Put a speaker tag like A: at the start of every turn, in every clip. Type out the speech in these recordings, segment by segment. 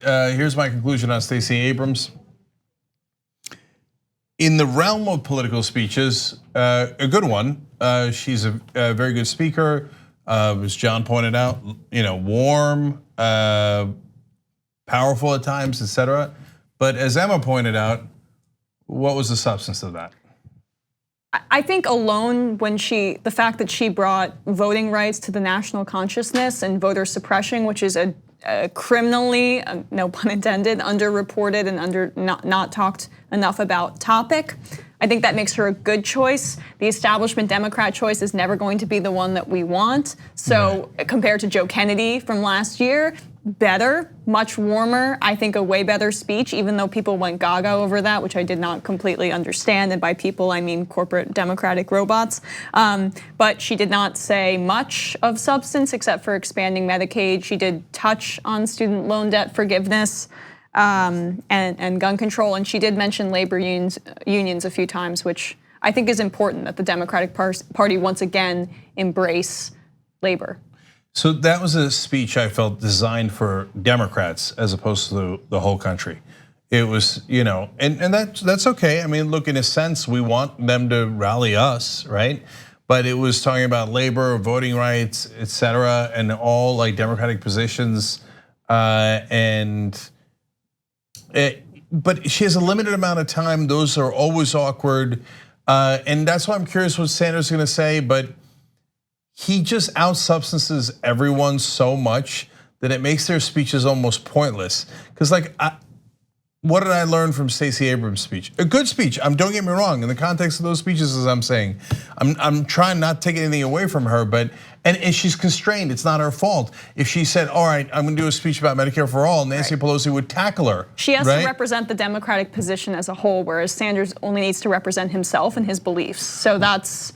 A: Here's my conclusion on Stacey Abrams. In the realm of political speeches, a good one. She's a very good speaker. As John pointed out, warm, powerful at times, etc. But as Emma pointed out, what was the substance of that?
B: I think alone, the fact that she brought voting rights to the national consciousness and voter suppression, which is a criminally, no pun intended, underreported and not talked enough about topic. I think that makes her a good choice. The establishment Democrat choice is never going to be the one that we want. So compared to Joe Kennedy from last year, better, much warmer. I think a way better speech, even though people went gaga over that, which I did not completely understand. And by people, I mean corporate Democratic robots. But she did not say much of substance except for expanding Medicaid. She did touch on student loan debt forgiveness and gun control. And she did mention labor unions a few times, which I think is important that the Democratic Party once again embrace labor.
A: So that was a speech I felt designed for Democrats as opposed to the whole country. It was, and that's okay. I mean, look, in a sense, we want them to rally us, right? But it was talking about labor, voting rights, et cetera, and all like Democratic positions. But she has a limited amount of time. Those are always awkward. And that's why I'm curious what Sanders is gonna say, but he just out-substances everyone so much that it makes their speeches almost pointless. Because what did I learn from Stacey Abrams' speech? A good speech, don't get me wrong, in the context of those speeches, as I'm saying. I'm trying not to take anything away from her, but, and she's constrained, it's not her fault. If she said, all right, I'm gonna do a speech about Medicare for all, Nancy Pelosi would tackle her.
B: She has to represent the Democratic position as a whole, whereas Sanders only needs to represent himself and his beliefs. So that's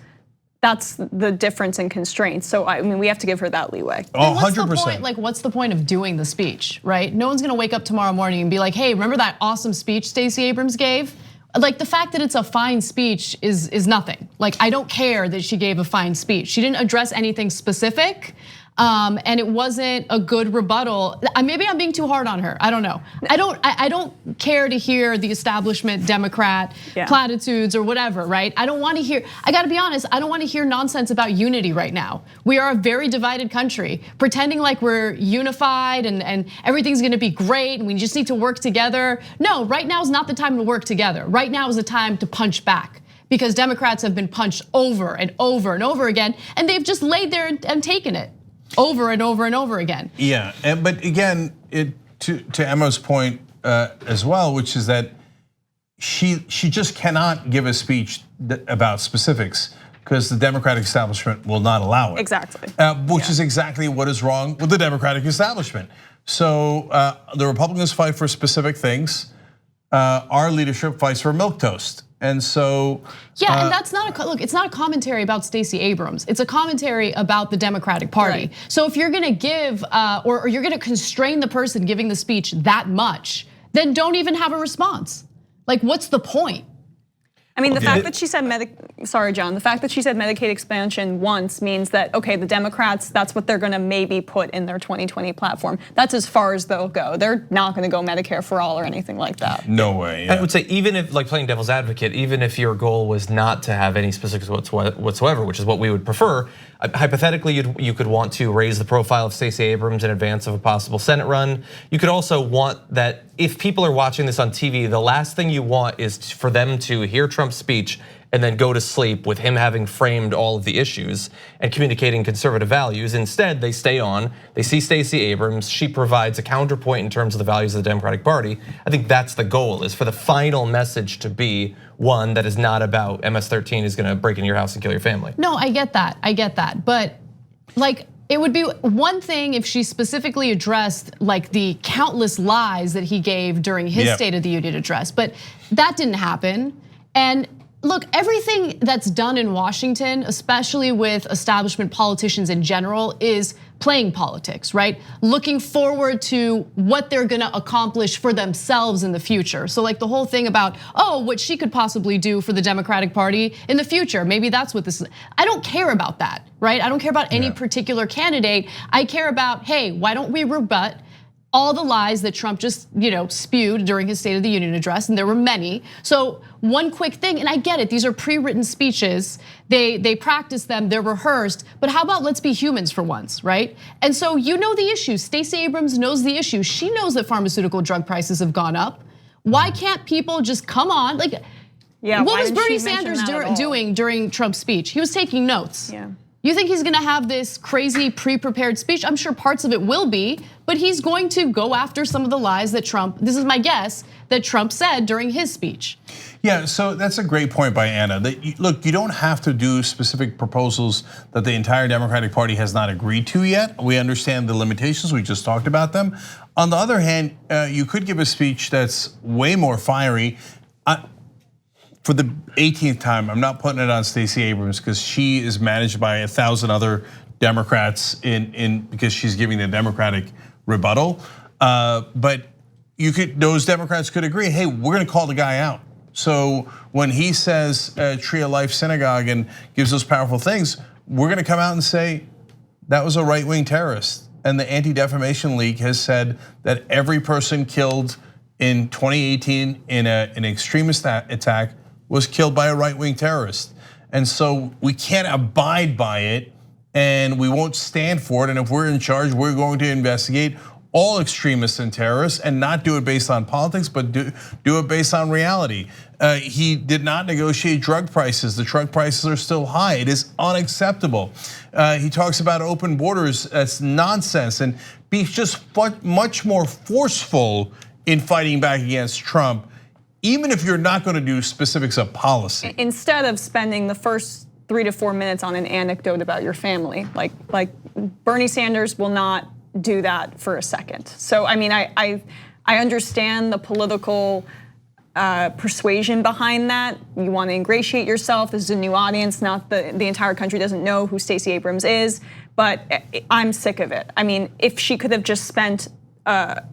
B: the difference in constraints. So I mean, we have to give her that leeway.
A: 100%.
C: What's the point of doing the speech, right? No one's gonna wake up tomorrow morning and be like, hey, remember that awesome speech Stacey Abrams gave? Like the fact that it's a fine speech is nothing. Like I don't care that she gave a fine speech. She didn't address anything specific. And it wasn't a good rebuttal. Maybe I'm being too hard on her. I don't know. I don't care to hear the establishment Democrat platitudes or whatever, right? I don't want to hear. I got to be honest. I don't want to hear nonsense about unity right now. We are a very divided country. Pretending like we're unified and everything's going to be great and we just need to work together. No, right now is not the time to work together. Right now is the time to punch back. Because Democrats have been punched over and over and over again, and they've just laid there and taken it. Over and over and over again.
A: Yeah, but again, to Emma's point as well, which is that she just cannot give a speech about specifics because the Democratic establishment will not allow it.
B: Exactly.
A: Which is exactly what is wrong with the Democratic establishment. So the Republicans fight for specific things. Our leadership fights for milquetoast. And so
C: and that's not look. It's not a commentary about Stacey Abrams. It's a commentary about the Democratic Party. Right. So if you're going to give or you're going to constrain the person giving the speech that much, then don't even have a response. Like, what's the point?
B: I mean, the fact that she said sorry, John. The fact that she said Medicaid expansion once means that okay, the Democrats, that's what they're going to maybe put in their 2020 platform. That's as far as they'll go. They're not going to go Medicare for all or anything like that.
A: No way. Yeah.
D: I would say even if, like playing devil's advocate, even if your goal was not to have any specifics whatsoever, which is what we would prefer, hypothetically you could want to raise the profile of Stacey Abrams in advance of a possible Senate run. You could also want that if people are watching this on TV, the last thing you want is for them to hear Trump's speech and then go to sleep with him having framed all of the issues and communicating conservative values. Instead, they stay on, they see Stacey Abrams, she provides a counterpoint in terms of the values of the Democratic Party. I think that's the goal, is for the final message to be one that is not about MS-13 is gonna break into your house and kill your family.
C: No, I get that, but like, it would be one thing if she specifically addressed like the countless lies that he gave during his State of the Union address, but that didn't happen. And look, everything that's done in Washington, especially with establishment politicians in general, is playing politics, right? Looking forward to what they're gonna accomplish for themselves in the future. So like the whole thing about, what she could possibly do for the Democratic Party in the future. Maybe that's what this is. I don't care about that, right? I don't care about any particular candidate. I care about, hey, why don't we rebut all the lies that Trump just, spewed during his State of the Union address, and there were many. So one quick thing, and I get it, these are pre-written speeches, they practice them, they're rehearsed, but how about let's be humans for once, right? And so you know the issue, Stacey Abrams knows the issue. She knows that pharmaceutical drug prices have gone up. Why can't people just come on? What was Bernie Sanders doing during Trump's speech? He was taking notes.
B: Yeah.
C: You think he's gonna have this crazy pre-prepared speech? I'm sure parts of it will be, but he's going to go after some of the lies that Trump, this is my guess, that Trump said during his speech.
A: Yeah, so that's a great point by Anna. Look, you don't have to do specific proposals that the entire Democratic Party has not agreed to yet. We understand the limitations, we just talked about them. On the other hand, you could give a speech that's way more fiery. For the 18th time, I'm not putting it on Stacey Abrams because she is managed by 1,000 other Democrats because she's giving the Democratic rebuttal. But those Democrats could agree, hey, we're gonna call the guy out. So when he says Tree of Life Synagogue and gives those powerful things, we're gonna come out and say that was a right-wing terrorist. And the Anti-Defamation League has said that every person killed in 2018 in an extremist attack was killed by a right-wing terrorist. And so we can't abide by it and we won't stand for it. And if we're in charge, we're going to investigate all extremists and terrorists and not do it based on politics, but do it based on reality. He did not negotiate drug prices. The drug prices are still high. It is unacceptable. He talks about open borders. That's nonsense. And be just much more forceful in fighting back against Trump, even if you're not going to do specifics of policy.
B: Instead of spending the first 3 to 4 minutes on an anecdote about your family, like Bernie Sanders will not do that for a second. So I mean, I understand the political persuasion behind that. You want to ingratiate yourself. This is a new audience. Not the entire country doesn't know who Stacey Abrams is, but I'm sick of it. I mean, if she could have just spent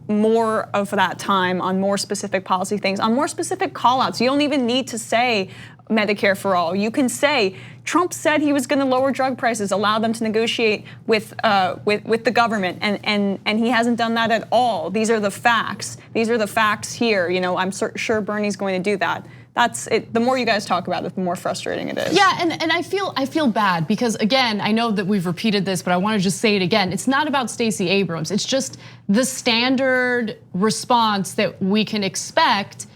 B: more of that time on more specific policy things, on more specific call-outs. You don't even need to say Medicare for all. You can say Trump said he was going to lower drug prices, allow them to negotiate with the government, and he hasn't done that at all. These are the facts. These are the facts here. I'm sure Bernie's going to do that. That's it. The more you guys talk about it, the more frustrating it is.
C: Yeah, and I feel bad because again, I know that we've repeated this, but I want to just say it again. It's not about Stacey Abrams. It's just the standard response that we can expect.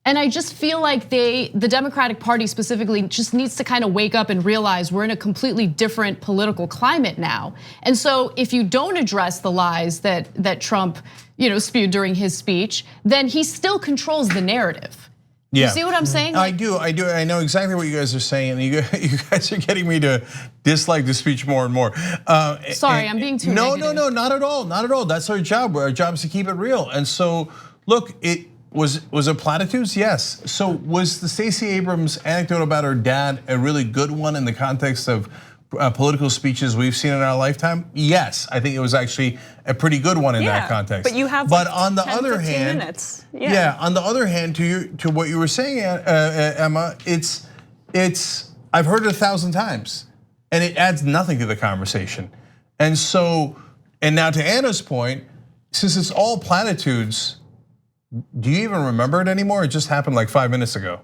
C: And I just feel like the Democratic Party specifically just needs to kind of wake up and realize we're in a completely different political climate now. And so if you don't address the lies that Trump, spewed during his speech, then he still controls the narrative.
A: Yeah.
C: You see what I'm saying?
A: I do. I know exactly what you guys are saying, and you guys are getting me to dislike the speech more and more.
C: Sorry, I'm being too negative.
A: No, not at all, not at all. That's our job. Our job is to keep it real. And so, look, it was it platitudes? Yes. So was the Stacey Abrams anecdote about her dad a really good one in the context of political speeches we've seen in our lifetime? Yes, I think it was actually a pretty good one in that context.
B: But you have
A: on the
B: 10,
A: other
B: 15
A: hand,
B: minutes.
A: Yeah, on the other hand, to what you were saying, Emma, it's I've heard it 1,000 times, and it adds nothing to the conversation. And so, and now to Anna's point, since it's all platitudes, do you even remember it anymore? It just happened like 5 minutes ago.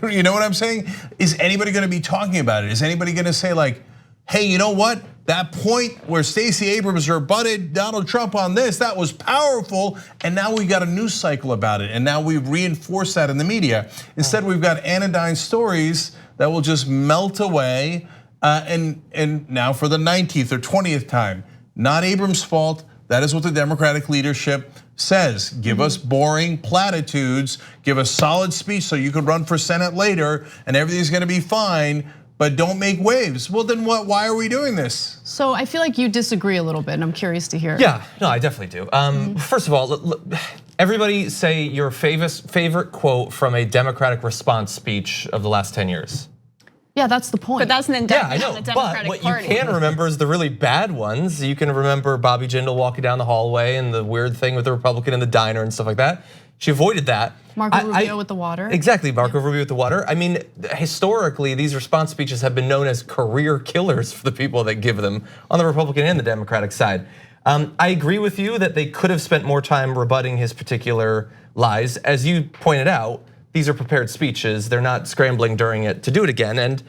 A: You know what I'm saying? Is anybody going to be talking about it? Is anybody going to say like, hey, you know what? That point where Stacey Abrams rebutted Donald Trump on this, that was powerful, and now we got a news cycle about it, and now we've reinforced that in the media. Instead, we've got anodyne stories that will just melt away, and now for the 19th or 20th time, not Abrams' fault. That is what the Democratic leadership says. Give us boring platitudes, give a solid speech so you could run for Senate later, and everything's gonna be fine. But don't make waves. Well, then what? Why are we doing this?
C: So I feel like you disagree a little bit, and I'm curious to hear.
D: Yeah, no, I definitely do. First of all, everybody say your favorite quote from a Democratic response speech of the last 10 years.
C: Yeah, that's the point.
B: But that's an indictment on the Democratic
D: Party.
B: Party.
D: What you can remember is the really bad ones. You can remember Bobby Jindal walking down the hallway and the weird thing with the Republican in the diner and stuff like that. She avoided that.
C: Marco Rubio with the water.
D: Exactly, Marco Rubio with the water. I mean, historically, these response speeches have been known as career killers for the people that give them on the Republican and the Democratic side. I agree with you that they could have spent more time rebutting his particular lies. As you pointed out, these are prepared speeches. They're not scrambling during it to do it again. And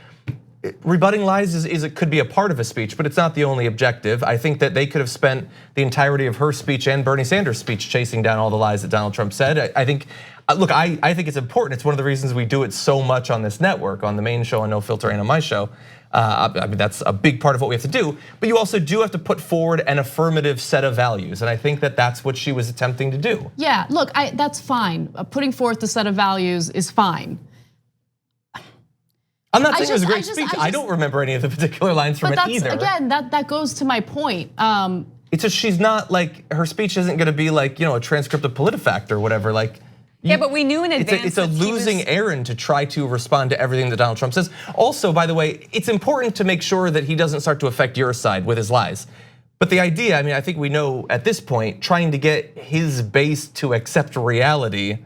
D: rebutting lies it could be a part of a speech, but it's not the only objective. I think that they could have spent the entirety of her speech and Bernie Sanders' speech chasing down all the lies that Donald Trump said. I think, look, I think it's important. It's one of the reasons we do it so much on this network, on the main show, on No Filter, and on my show. I mean, that's a big part of what we have to do, but you also do have to put forward an affirmative set of values, and I think that that's what she was attempting to do.
C: Yeah, look, that's fine. Putting forth the set of values is fine.
D: I'm not saying it was a great speech. I don't remember any of the particular lines from it either.
C: Again, that goes to my point.
D: It's just she's not like, her speech isn't gonna be like, a transcript of PolitiFact or whatever. Like,
B: yeah, but we knew in advance.
D: It's a losing errand to try to respond to everything that Donald Trump says. Also, by the way, it's important to make sure that he doesn't start to affect your side with his lies. But the idea, I mean, I think we know at this point, trying to get his base to accept reality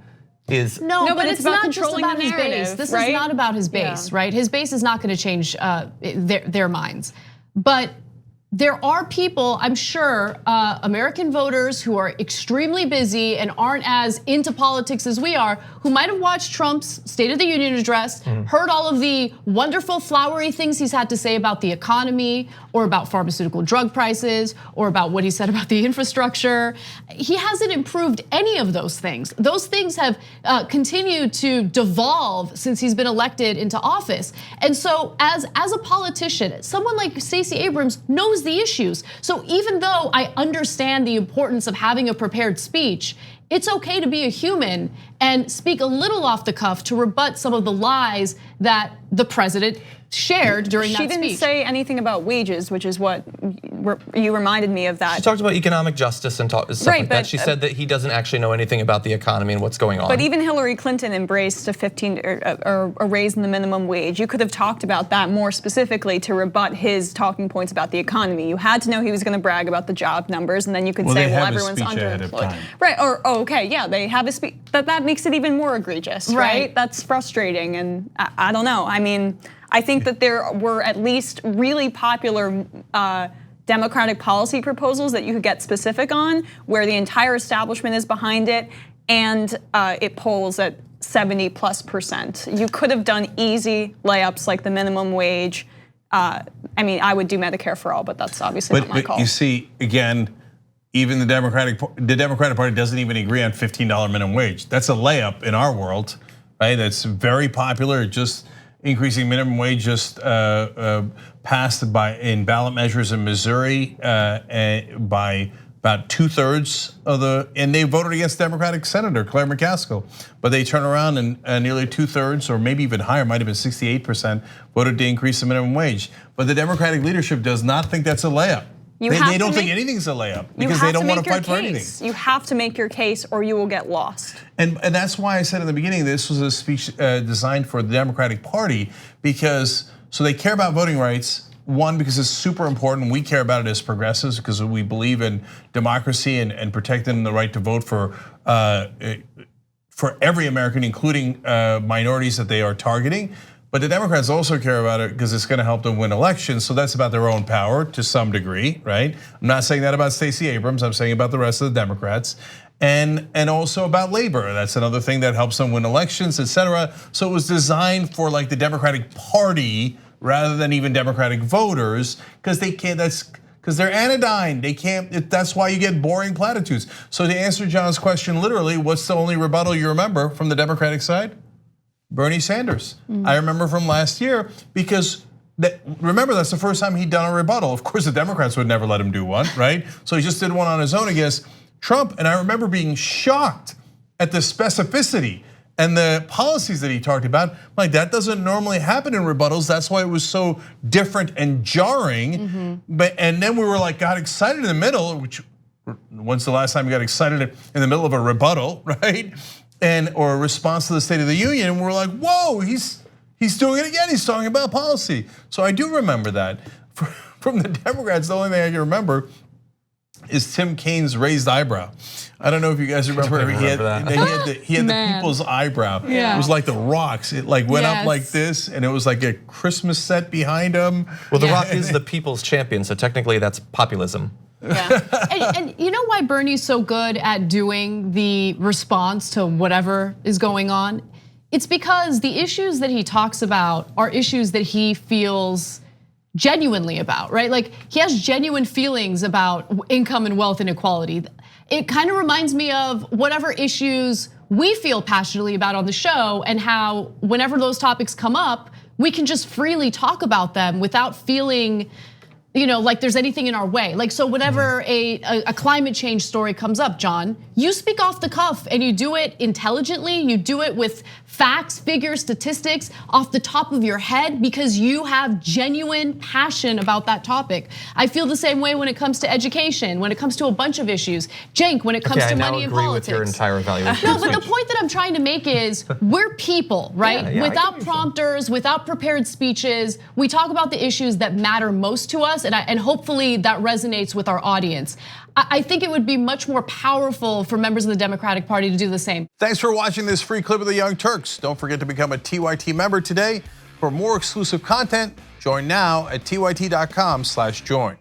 D: is
C: no, but it's not just about his base. This is not about his base, right? His base is not going to change their minds. But there are people, I'm sure, American voters who are extremely busy and aren't as into politics as we are, who might have watched Trump's State of the Union address, heard all of the wonderful flowery things he's had to say about the economy, or about pharmaceutical drug prices, or about what he said about the infrastructure. He hasn't improved any of those things. Those things have continued to devolve since he's been elected into office. And so as a politician, someone like Stacey Abrams knows the issues. So even though I understand the importance of having a prepared speech, it's okay to be a human and speak a little off the cuff to rebut some of the lies that the president shared during that speech.
B: She didn't say anything about wages, which is what you reminded me of that.
D: She talked about economic justice and stuff like that. She said that he doesn't actually know anything about the economy and what's going on.
B: But even Hillary Clinton embraced a 15 or a raise in the minimum wage. You could have talked about that more specifically to rebut his talking points about the economy. You had to know he was going to brag about the job numbers, and then you could say, well, everyone's underemployed. Right? Or okay, yeah, they have a speech. That makes it even more egregious, right? That's frustrating, and I don't know. I mean, I think that there were at least really popular Democratic policy proposals that you could get specific on, where the entire establishment is behind it, and it polls at 70+%. You could have done easy layups like the minimum wage. I mean, I would do Medicare for all, but that's obviously not my call.
A: You see, again, even the Democratic Party doesn't even agree on $15 minimum wage. That's a layup in our world, right? That's very popular. Just increasing minimum wage just passed in ballot measures in Missouri by about 2/3 of and they voted against Democratic Senator Claire McCaskill. But they turn around and nearly 2/3, or maybe even higher, might have been 68%, voted to increase the minimum wage. But the Democratic leadership does not think that's a layup. They don't think anything's a layup because they don't want to fight for anything.
B: You have to make your case or you will get lost.
A: And that's why I said in the beginning, this was a speech designed for the Democratic Party because, so they care about voting rights. One, because it's super important. We care about it as progressives because we believe in democracy and protecting the right to vote for every American, including minorities that they are targeting. But the Democrats also care about it because it's going to help them win elections. So that's about their own power to some degree, right? I'm not saying that about Stacey Abrams. I'm saying about the rest of the Democrats. And also about labor. That's another thing that helps them win elections, et cetera. So it was designed for like the Democratic Party rather than even Democratic voters because they can't, because they're anodyne. They can't, that's why you get boring platitudes. So to answer John's question, literally, what's the only rebuttal you remember from the Democratic side? Bernie Sanders. I remember from last year because remember that's the first time he'd done a rebuttal. Of course, the Democrats would never let him do one, right? So he just did one on his own against Trump. And I remember being shocked at the specificity and the policies that he talked about. Like that doesn't normally happen in rebuttals. That's why it was so different and jarring. And then we were like, got excited in the middle, which when's the last time we got excited in the middle of a rebuttal, right? Or a response to the State of the Union, and we're like, whoa, he's doing it again. He's talking about policy. So I do remember that. From the Democrats, the only thing I can remember is Tim Kaine's raised eyebrow. I don't know if you guys remember. He had the people's eyebrow.
C: Yeah.
A: It was like the Rock's. It like went up like this, and it was like a Christmas set behind him.
D: Well, the Rock is the people's champion, so technically that's populism.
B: Yeah.
C: And you know why Bernie's so good at doing the response to whatever is going on? It's because the issues that he talks about are issues that he feels genuinely about, right? Like he has genuine feelings about income and wealth inequality. It kind of reminds me of whatever issues we feel passionately about on the show, and how whenever those topics come up, we can just freely talk about them without feeling like there's anything in our way. Like, so whenever a climate change story comes up, John, you speak off the cuff and you do it intelligently, you do it with facts, figures, statistics off the top of your head because you have genuine passion about that topic. I feel the same way when it comes to education, when it comes to a bunch of issues. Cenk, when it comes to money and politics.
D: I agree with your entire evaluation.
C: No, but the point that I'm trying to make is we're people, right?
D: Yeah,
C: without prompters, without prepared speeches, we talk about the issues that matter most to us, and hopefully that resonates with our audience. I think it would be much more powerful for members of the Democratic Party to do the same.
A: Thanks for watching this free clip of the Young Turks. Don't forget to become a TYT member today. For more exclusive content, join now at tyt.com/join.